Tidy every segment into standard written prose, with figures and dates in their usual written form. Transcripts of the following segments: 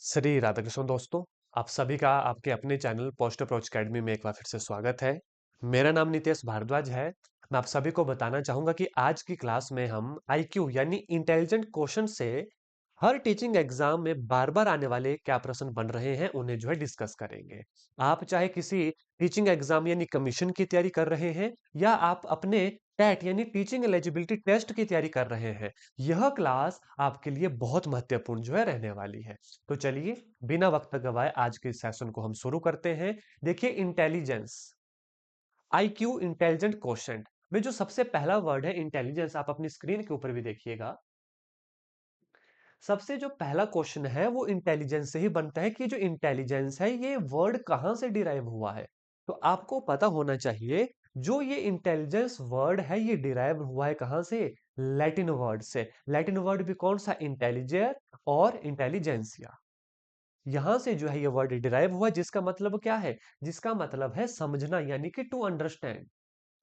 श्री राधाकृष्ण दोस्तों, आप सभी का आपके अपने चैनल पोस्ट अप्रोच अकेडमी में एक बार फिर से स्वागत है। मेरा नाम नितेश भारद्वाज है। मैं आप सभी को बताना चाहूंगा कि आज की क्लास में हम आईक्यू यानी इंटेलिजेंट क्वेश्चन से हर टीचिंग एग्जाम में बार बार आने वाले क्या प्रश्न बन रहे हैं उन्हें जो है डिस्कस करेंगे। आप चाहे किसी टीचिंग एग्जाम यानी कमीशन की तैयारी कर रहे हैं या आप अपने टेट यानी टीचिंग एलिजिबिलिटी टेस्ट की तैयारी कर रहे हैं, यह क्लास आपके लिए बहुत महत्वपूर्ण जो है रहने वाली है। तो चलिए बिना वक्त गवाए आज के सेशन को हम शुरू करते हैं। देखिए, इंटेलिजेंस, आईक्यू इंटेलिजेंट क्वेश्चन में जो सबसे पहला वर्ड है इंटेलिजेंस, आप अपनी स्क्रीन के ऊपर भी देखिएगा। सबसे जो पहला क्वेश्चन है वो इंटेलिजेंस से ही बनता है कि जो इंटेलिजेंस है ये वर्ड कहां से डिराइव हुआ है। तो आपको पता होना चाहिए जो ये इंटेलिजेंस वर्ड है ये डिराइव हुआ है कहां से। लैटिन वर्ड से। लैटिन वर्ड भी कौन सा, इंटेलिजेर और इंटेलिजेंसिया। यहां से जो है ये वर्ड डिराइव हुआ, जिसका मतलब क्या है, जिसका मतलब है समझना यानी कि टू अंडरस्टैंड।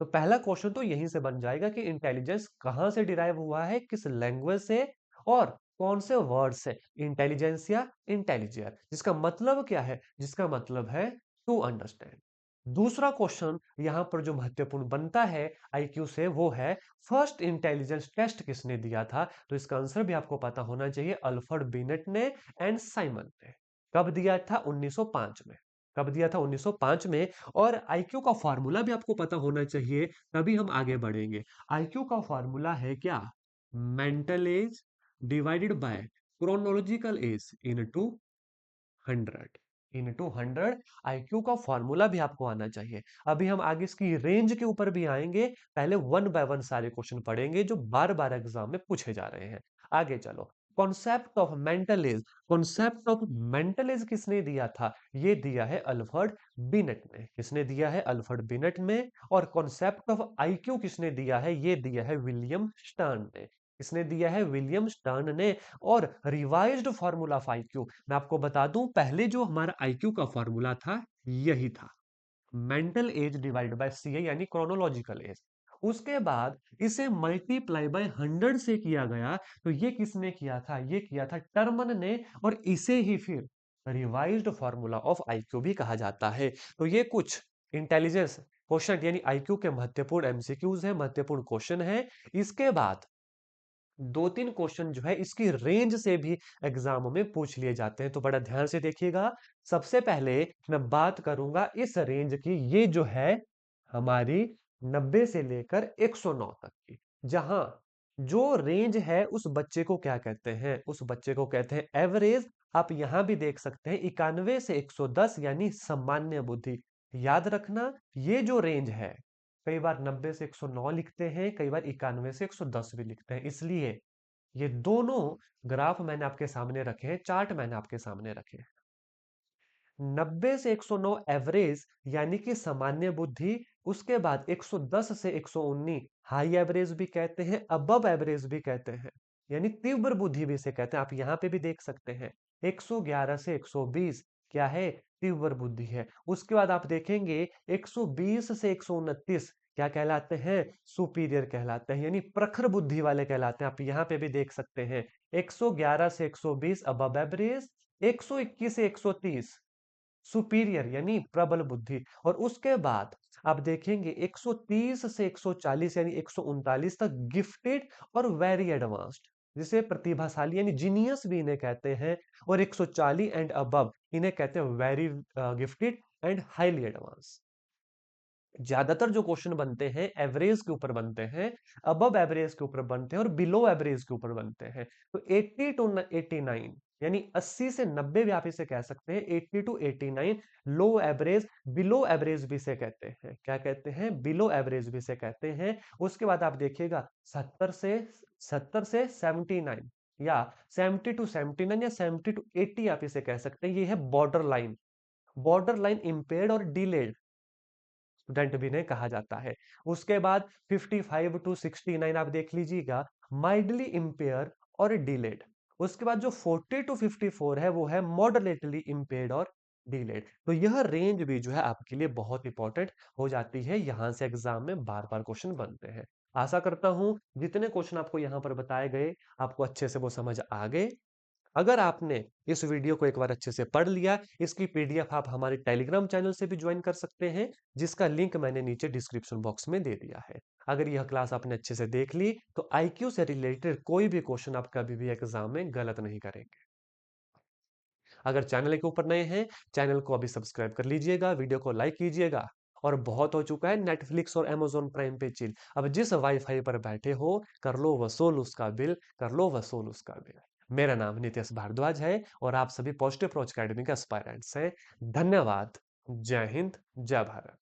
तो पहला क्वेश्चन तो यहीं से बन जाएगा कि इंटेलिजेंस कहां से डिराइव हुआ है, किस लैंग्वेज से और कौन से वर्ड से। इंटेलिजेंसिया, इंटेलिजियर, जिसका मतलब क्या है, जिसका मतलब है टू अंडरस्टैंड। दूसरा क्वेश्चन यहां पर जो महत्वपूर्ण बनता है आईक्यू से वो है फर्स्ट इंटेलिजेंस टेस्ट किसने दिया था। तो इसका आंसर भी आपको पता होना चाहिए, अल्फ्रेड बिनेट ने एंड साइमन ने। कब दिया था, 1905 में। कब दिया था, 1905 में। और आईक्यू का फॉर्मूला भी आपको पता होना चाहिए, तभी हम आगे बढ़ेंगे। आईक्यू का फॉर्मूला है क्या, mental as divided by chronological age into 100। Into 100 IQ का फॉर्मूला भी आपको आना चाहिए। अभी हम आगे इसकी रेंज के ऊपर भी आएंगे, पहले वन बाय वन सारे क्वेश्चन पढ़ेंगे जो बार बार एग्जाम में पूछे जा रहे हैं। आगे चलो, concept of mental as. Concept of mental as किसने दिया था, ये दिया है अल्फ्रेड बिनेट ने। किसने दिया है, अल्फ्रेड बिनेट में। और कॉन्सेप्ट ऑफ आईक्यू किसने दिया है, ये दिया है विलियम स्टर्न ने। किसने दिया है, विलियम स्टर्न ने। और रिवाइज्ड फॉर्मूला ऑफ आईक्यू मैं आपको बता दूं, पहले जो हमारा आईक्यू का फॉर्मूला था यही था, mental as divide by CA यानी क्रोनोलॉजिकल एज। उसके बाद इसे मल्टीप्लाई बाय 100 से किया गया। तो ये किसने किया था, ये किया था टर्मन ने। और इसे ही फिर रिवाइज्ड फॉर्मूला ऑफ आईक्यू भी कहा जाता है। तो ये कुछ इंटेलिजेंस क्वेश्चन यानी आईक्यू के महत्वपूर्ण एमसीक्यूज है, महत्वपूर्ण क्वेश्चन है। इसके बाद दो तीन क्वेश्चन जो है इसकी रेंज से भी एग्जाम में पूछ लिए जाते हैं, तो बड़ा ध्यान से देखिएगा। सबसे पहले मैं बात करूंगा इस रेंज की, ये जो है हमारी 90 से लेकर 109 तक की। जहां जो रेंज है उस बच्चे को क्या कहते हैं, उस बच्चे को कहते हैं एवरेज। आप यहां भी देख सकते हैं 91 से 110 यानी सामान्य बुद्धि। याद रखना, ये जो रेंज है, कई बार 90 से 109 लिखते हैं, कई बार 91 से 110 भी लिखते हैं। इसलिए ये दोनों ग्राफ मैंने आपके सामने रखे हैं, चार्ट मैंने आपके सामने रखे हैं। 90 से 109 एवरेज यानी कि सामान्य बुद्धि। उसके बाद 110 से 119 हाई एवरेज भी कहते हैं, अबव एवरेज भी कहते हैं, यानी तीव्र बुद्धि भी इसे कहते हैं। आप यहां पे भी देख सकते हैं 111 से 120 क्या है, तीव्र बुद्धि है। उसके बाद आप देखेंगे 120 से 129 क्या कहलाते हैं, सुपीरियर कहलाते हैं, यानी प्रखर बुद्धि वाले कहलाते हैं। आप यहां पे भी देख सकते हैं 111 से 120 अबव एवरेज, 121 से 130 सुपीरियर यानी प्रबल बुद्धि। और उसके बाद आप देखेंगे 130 से 140 यानी 139 तक गिफ्टेड और वेरी एडवांस्ड, जिसे प्रतिभाशाली यानी जीनियस भी इन्हें कहते हैं। और 140 एंड अबव इन्हें कहते हैं very gifted and highly advance. ज्यादातर जो क्वेश्चन बनते हैं एवरेज के ऊपर बनते हैं, अबव एवरेज के ऊपर बनते हैं और बिलो एवरेज के ऊपर बनते हैं। तो 80 टू 89 यानी 80 से 90 भी आप इसे कह सकते हैं, 80 to 89 low average, below average भी से कहते हैं। क्या कहते हैं, बिलो एवरेज भी से कहते हैं। उसके बाद आप देखिएगा 70 से 79 या 70 टू 79 या 70 टू 80 आप इसे कह सकते हैं, ये है border line. Border line impaired और डिलेड स्टूडेंट भी ने कहा जाता है। उसके बाद 55 टू 69 आप देख लीजिएगा, माइल्डली इम्पेयर और डिलेड। उसके बाद जो 40 टू 54 है वो है मॉडरेटली इम्पेयर्ड और डिलेड। तो यह रेंज भी जो है आपके लिए बहुत इंपॉर्टेंट हो जाती है, यहां से एग्जाम में बार बार क्वेश्चन बनते हैं। आशा करता हूं जितने क्वेश्चन आपको यहां पर बताए गए आपको अच्छे से वो समझ आ गए। अगर आपने इस वीडियो को एक बार अच्छे से पढ़ लिया, इसकी पीडीएफ आप हमारे टेलीग्राम चैनल से भी ज्वाइन कर सकते हैं, जिसका लिंक मैंने नीचे डिस्क्रिप्शन बॉक्स में दे दिया है। अगर यह क्लास आपने अच्छे से देख ली, तो आईक्यू से रिलेटेड कोई भी क्वेश्चन आप कभी भी एग्जाम में गलत नहीं करेंगे। अगर चैनल के ऊपर नए हैं, चैनल को अभी सब्सक्राइब कर लीजिएगा, वीडियो को लाइक कीजिएगा। और बहुत हो चुका है नेटफ्लिक्स और अमेजोन प्राइम पे चिल। अब जिस वाईफाई पर बैठे हो, कर लो वसूल उसका बिल, कर लो वसूल उसका बिल। मेरा नाम नितेश भारद्वाज है और आप सभी पॉजिटिव प्रो एकेडमी के एस्पायरेंट्स हैं। धन्यवाद। जय हिंद, जय भारत।